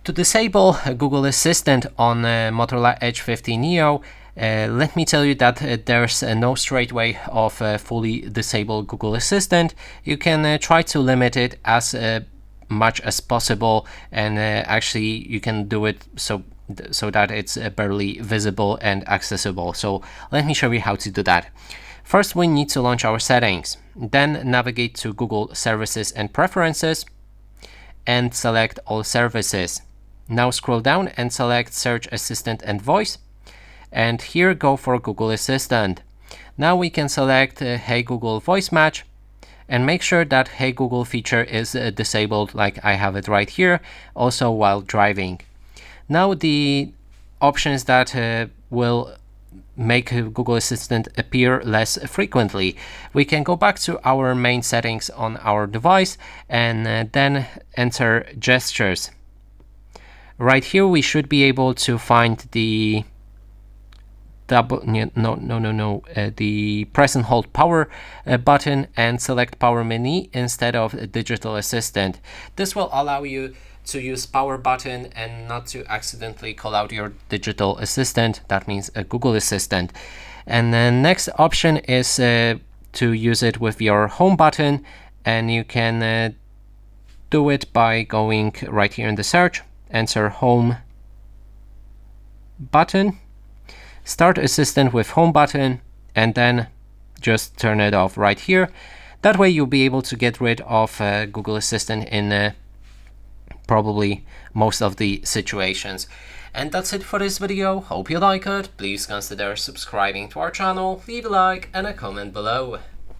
To disable Google Assistant on Motorola Edge 50 Neo, let me tell you that there's no straight way of fully disable Google Assistant. You can try to limit it as much as possible, and actually you can do it so that it's barely visible and accessible. So let me show you how to do that. First, we need to launch our settings, then navigate to Google Services and Preferences and select All Services. Now scroll down and select Search Assistant and Voice, and here go for Google Assistant. Now we can select Hey Google Voice Match and make sure that Hey Google feature is disabled, like I have it right here, also while driving. Now the options that will make Google Assistant appear less frequently. We can go back to our main settings on our device and then enter Gestures. Right here we should be able to find the the press and hold power button and select Power Menu instead of Digital Assistant. This will allow you to use power button and not to accidentally call out your digital assistant. That means a Google Assistant. And the next option is to use it with your home button, and you can do it by going right here in the search, enter home button, start assistant with home button, and then just turn it off right here. That way you'll be able to get rid of Google Assistant in probably most of the situations. And that's it for this video. Hope you like it. Please consider subscribing to our channel, leave a like and a comment below.